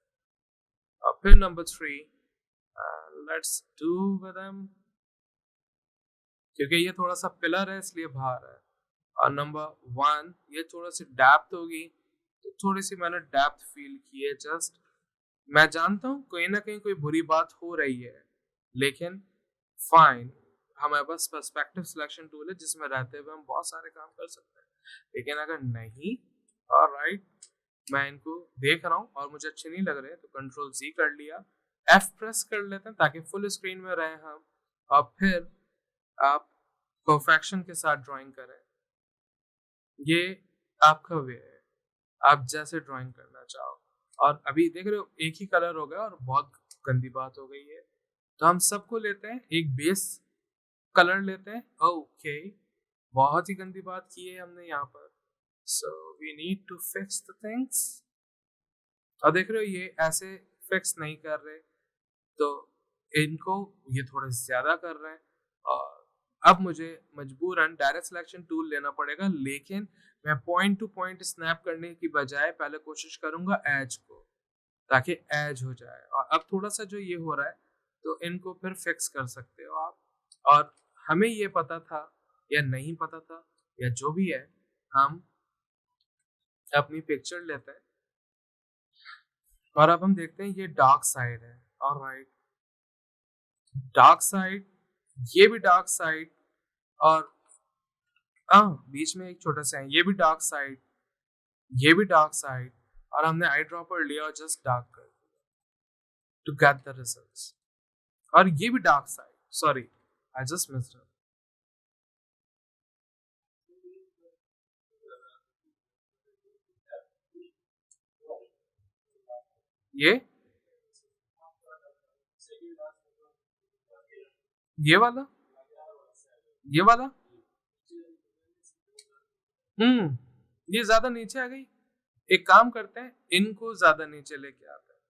और फिर number 3, let's do with them, क्योंकि ये थोड़ा सा पिलर है इसलिए बाहर है। और नंबर 1, ये थोड़ा सी डेप्थ होगी, तो थोड़ी सी मैंने डेप्थ फील की है जस्ट। मैं जानता हूँ कहीं ना कहीं कोई बुरी बात हो रही है, लेकिन फाइन, हमारे पास पर्सपेक्टिव सिलेक्शन टूल है जिसमें रहते हुए हम बहुत सारे काम कर सकते हैं। लेकिन अगर नहीं, ऑलराइट, मैं इनको देख रहा हूँ और मुझे अच्छे नहीं लग रहे, तो कंट्रोल जी कर लिया, एफ प्रेस कर लेते हैं ताकि फुल स्क्रीन में रहे हम, और फिर आप परफेक्शन के साथ ड्राइंग करें। ये आपका वे है, आप जैसे ड्राइंग करना चाहो। और अभी देख रहे हो एक ही कलर हो गया और बहुत गंदी बात हो गई है, तो हम सबको लेते हैं, एक बेस कलर लेते हैं। ओके, बहुत ही गंदी बात की है हमने यहाँ पर, so we need to fix the things. और देख रहे हो ये ऐसे फिक्स नहीं कर रहे, तो इनको ये थोड़े ज्यादा कर रहे हैं, और अब मुझे मजबूरन डायरेक्ट सिलेक्शन टूल लेना पड़ेगा, लेकिन मैं पॉइंट टू पॉइंट स्नैप करने की बजाय पहले कोशिश करूंगा एज को, ताकि एज हो जाए। और अब थोड़ा सा जो ये हो रहा है तो इनको फिर फिक्स कर सकते हो आप। और हमें ये पता था या नहीं पता था या जो भी है, हम अपनी पिक्चर लेते हैं और अब हम देखते हैं ये डार्क साइड है। ऑलराइट, डार्क साइड, ये भी डार्क साइड, और बीच में एक छोटा सा है, ये भी डार्क साइड, ये भी डार्क साइड, और हमने आई ड्रॉपर लिया और जस्ट डार्क कर दिया टू गेट द रिजल्ट्स। और ये भी dark side, sorry I just missed it. ये ये वाला, ये वाला, ये ज्यादा नीचे आ गई। एक काम करते हैं, इनको ज्यादा नीचे लेके आते हैं।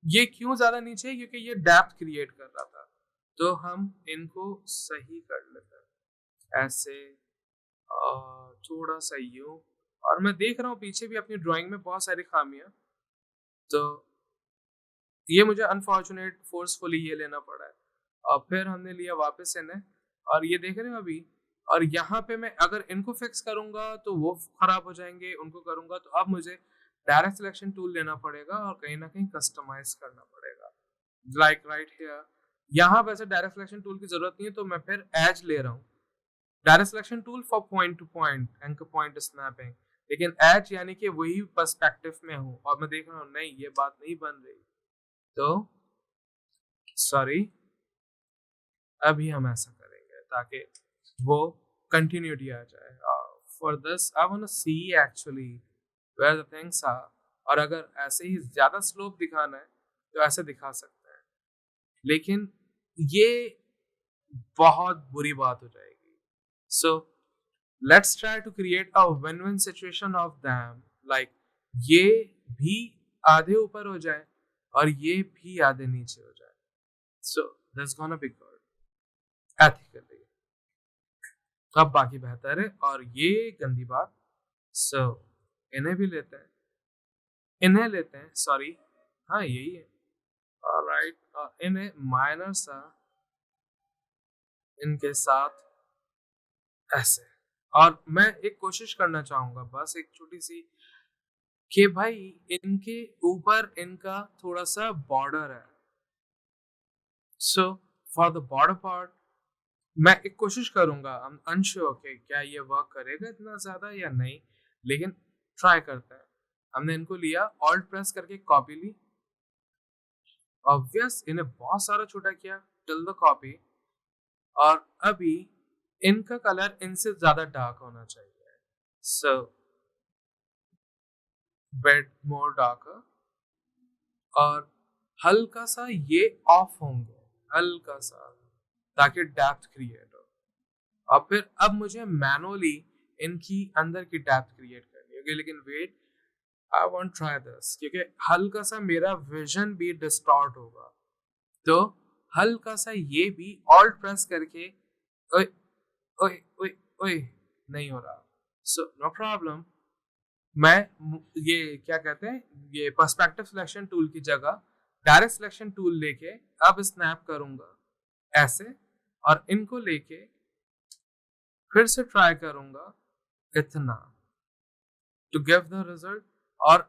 ये क्यों ज्यादा नीचे है? क्योंकि ये डेप्थ क्रिएट कर रहा था, तो हम इनको सही कर लेते हैं ऐसे, और थोड़ा सा यूं। और मैं देख रहा हूँ पीछे भी अपनी ड्राइंग में बहुत सारी खामियां, तो ये मुझे अनफॉर्चुनेट फोर्सफुली ये लेना पड़ा है। और फिर हमने लिया वापस इन्हें, और ये देख रहे हो अभी। और यहाँ पे मैं अगर इनको फिक्स करूंगा तो वो खराब हो जाएंगे, उनको करूंगा तो अब मुझे डायरेक्ट सिलेक्शन टूल लेना पड़ेगा और कहीं ना कहीं कस्टमाइज करना पड़ेगा, लाइक राइट हियर। यहाँ वैसे डायरेक्ट सिलेक्शन टूल की जरूरत नहीं है, तो मैं फिर एज ले रहा हूँ, direct selection tool for point two point anchor point snapping, लेकिन एज यानी कि वही पर्सपेक्टिव में हूँ। और मैं देख रहा हूँ नहीं, ये बात नहीं बन रही, तो सॉरी, अभी हम ऐसा करेंगे ताकि वो कंटिन्यूटी आ जाए। For this I want to see actually where the things are. और अगर ऐसे ही ज्यादा स्लोप दिखाना है तो ऐसे दिखा सकते हैं, लेकिन ये बहुत बुरी बात हो जाएगी। So let's try to create a win win situation of them, like ये भी आधे ऊपर हो जाए और ये भी आधे नीचे हो जाए। So that's gonna be good ethically. अब बाकी बेहतर है। और ये गंदी बात, सो इन्हें भी लेते हैं, इन्हें लेते हैं, सॉरी, हाँ यही है। ऑलराइट, और इन्हें माइनर सा इनके साथ ऐसे। और मैं एक कोशिश करना चाहूंगा, बस एक छोटी सी, कि भाई इनके ऊपर इनका थोड़ा सा बॉर्डर है। So for the border part मैं एक कोशिश करूंगा, आई एम अनश्योर कि क्या ये वर्क करेगा इतना ज्यादा या नहीं, लेकिन ट्राई करते हैं। हमने इनको लिया, ऑल्ट प्रेस करके कॉपी ली, ऑब्वियस इन्हें बहुत सारा छोटा किया टिल द कॉपी। और अभी इनका कलर इनसे ज्यादा डार्क होना चाहिए, सो बेट मोर डार्कर। और हल्का सा ये ऑफ होंगे, हल्का सा, ताकि डेप्थ क्रिएट हो। और फिर अब मुझे मैनुअली इनकी अंदर की डेप्थ क्रिएट करनी होगी, लेकिन wait, I want try this, क्योंकि हल्का सा मेरा विजन भी डिस्टॉर्ट होगा। तो हल्का सा ये भी ऑल्ट प्रेस करके, ओए ओए ओए ओए, नहीं हो रहा, सो नो प्रॉब्लम। मैं ये क्या कहते हैं, ये पर्सपेक्टिव सिलेक्शन टूल की जगह डायरेक्ट सिलेक्शन टूल लेके अब स्नैप करूंगा ऐसे, और इनको लेके फिर से ट्राई करूंगा इतना टू गिव द रिजल्ट। और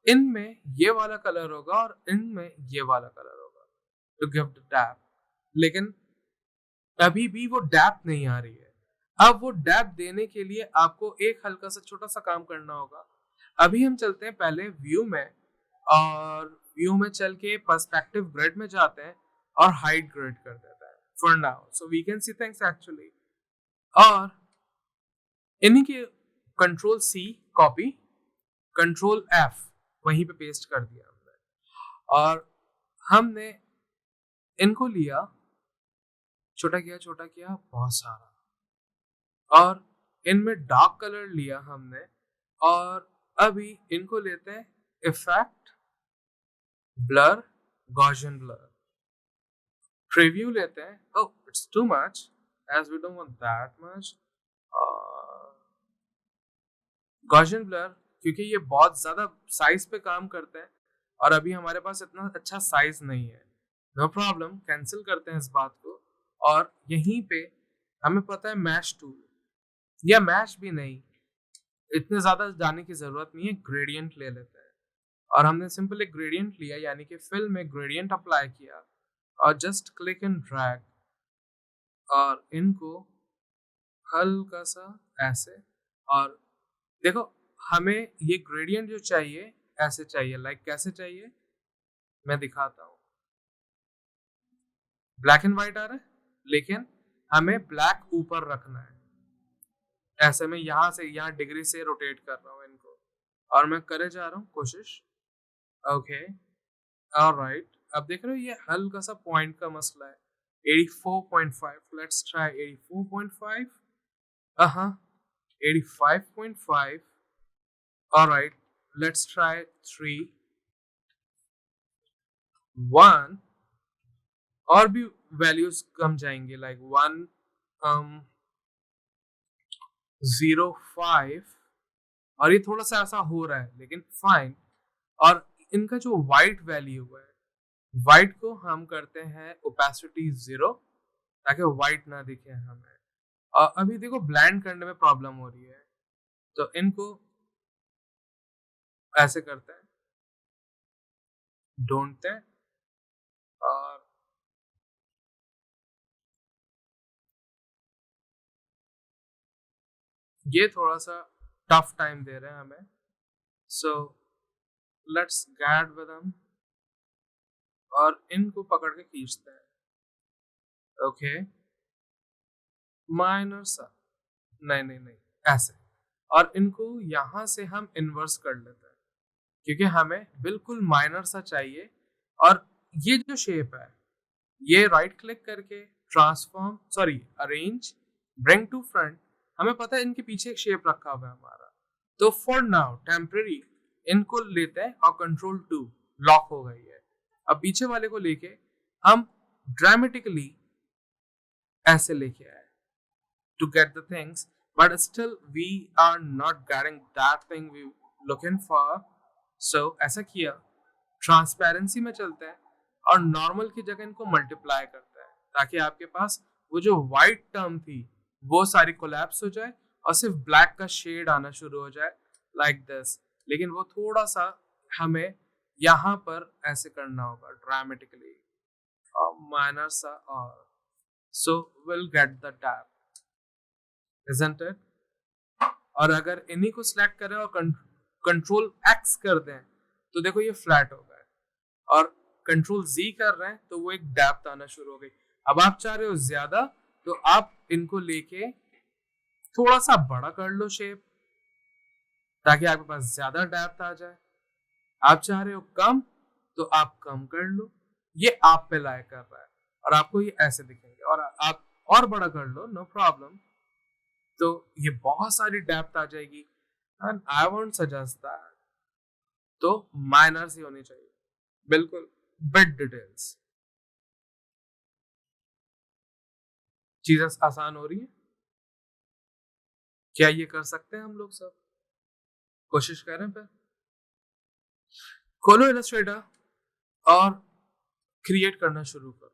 इनमें ये वाला कलर होगा और इनमें ये वाला कलर होगा टू गिव द डैप, लेकिन अभी भी वो डैप नहीं आ रही है। अब वो डैप देने के लिए आपको एक हल्का सा छोटा सा काम करना होगा। अभी हम चलते हैं पहले व्यू में, और व्यू में चल के पर्सपेक्टिव ग्रिड में जाते हैं और हाइट ग्रिड कर देते हैं for now, so we can see things actually. और इन्हीं के control C copy, control F वहीं पे पेस्ट कर दिया हमने। और हमने इनको लिया, छोटा किया बहुत सारा, और इनमें डार्क कलर लिया हमने। और अभी इनको लेते हैं effect, blur, Gaussian blur, preview लेते हैं। Oh it's too much, as we don't want that much. Gaussian blur, क्योंकि ये बहुत ज़्यादा साइज पे काम करते हैं और अभी हमारे पास इतना अच्छा साइज नहीं है। नो प्रॉब्लम, कैंसिल करते हैं इस बात को। और यहीं पे हमें पता है मैश टूल, या मैश भी नहीं, इतने ज़्यादा जाने की ज़रूरत नहीं है, ग्रेडियंट ले लेते हैं। और हमने सिंपल एक ग्रेडियंट लिया, यानी कि फिल में ग्रेडियंट अप्लाई किया और जस्ट क्लिक एंड ड्रैग, और इनको हल्का सा ऐसे। और देखो, हमें ये ग्रेडियंट जो चाहिए ऐसे चाहिए, लाइक कैसे चाहिए मैं दिखाता हूँ। ब्लैक एंड व्हाइट आ रहा है, लेकिन हमें ब्लैक ऊपर रखना है। ऐसे में यहाँ से यहाँ डिग्री से रोटेट कर रहा हूँ इनको, और मैं करे जा रहा हूँ कोशिश। ओके, ऑलराइट, अब देख रहे हो ये हल्का सा पॉइंट का मसला है। 84.5, लेट्स ट्राई 84.5। हाँ, 85.5। Alright, let's try 3, 1। और भी वैल्यूज कम जाएंगे, लाइक 1, 0.5। और ये थोड़ा सा ऐसा हो रहा है, लेकिन फाइन। और इनका जो वाइट वैल्यू है, वाइट को हम करते हैं ओपेसिटी 0, ताकि वाइट ना दिखे हमें। और अभी देखो ब्लेंड करने में प्रॉब्लम हो रही है, तो इनको ऐसे करते हैं, ढूंढते हैं, और ये थोड़ा सा टफ टाइम दे रहे हैं हमें, so let's get with them, और इनको पकड़ के खींचते हैं। ओके, माइनर सा, नहीं नहीं नहीं, ऐसे। और इनको यहां से हम इन्वर्स कर लेते हैं, क्योंकि हमें बिल्कुल माइनर सा चाहिए। और ये जो शेप है, ये राइट क्लिक करके transform, sorry, arrange, bring to front, हमें पता है इनके पीछे एक शेप रखा हुआ है हमारा, तो फॉर नाउ टेम्पररी इनको लेते हैं और कंट्रोल 2, लॉक हो गई है। अब पीछे वाले को लेके हम ड्रामेटिकली ऐसे लेके आए to get the things, but still we are not getting that thing we looking for. So ऐसा किया, ट्रांसपेरेंसी में चलते हैं और नॉर्मल की जगह इनको मल्टीप्लाई करते हैं, ताकि आपके पास वो जो वाइट टर्म थी वो सारी कोलैप्स हो जाए और सिर्फ ब्लैक का शेड आना शुरू हो जाए, लाइक दिस। लेकिन वो थोड़ा सा हमें यहाँ पर ऐसे करना होगा ड्रामेटिकली, और माइनर सा, और so will get the tap, isn't it? और अगर इन्हीं को सिलेक्ट करें और कंट्रोल एक्स कर दें, तो देखो ये फ्लैट हो गए, और कंट्रोल जी कर रहे हैं तो वो एक डेप्थ आना शुरू हो गई। अब आप चाह रहे हो ज्यादा, तो आप इनको लेके थोड़ा सा बड़ा कर लो शेप, ताकि आपके पास ज्यादा डेप्थ आ जाए। आप चाह रहे हो कम, तो आप कम कर लो, ये आप पे लाए कर रहा है, और आपको ये ऐसे दिखेंगे। और आप और बड़ा कर लो, नो प्रॉब्लम, तो ये बहुत सारी डेप्थ आ जाएगी, and I won't suggest that. तो माइनर्स ही होनी चाहिए, बिल्कुल बिट डिटेल्स। चीजें आसान हो रही है, क्या ये कर सकते हैं हम लोग सब? कोशिश करें पे, खोलो इलस्ट्रेटर और क्रिएट करना शुरू करो।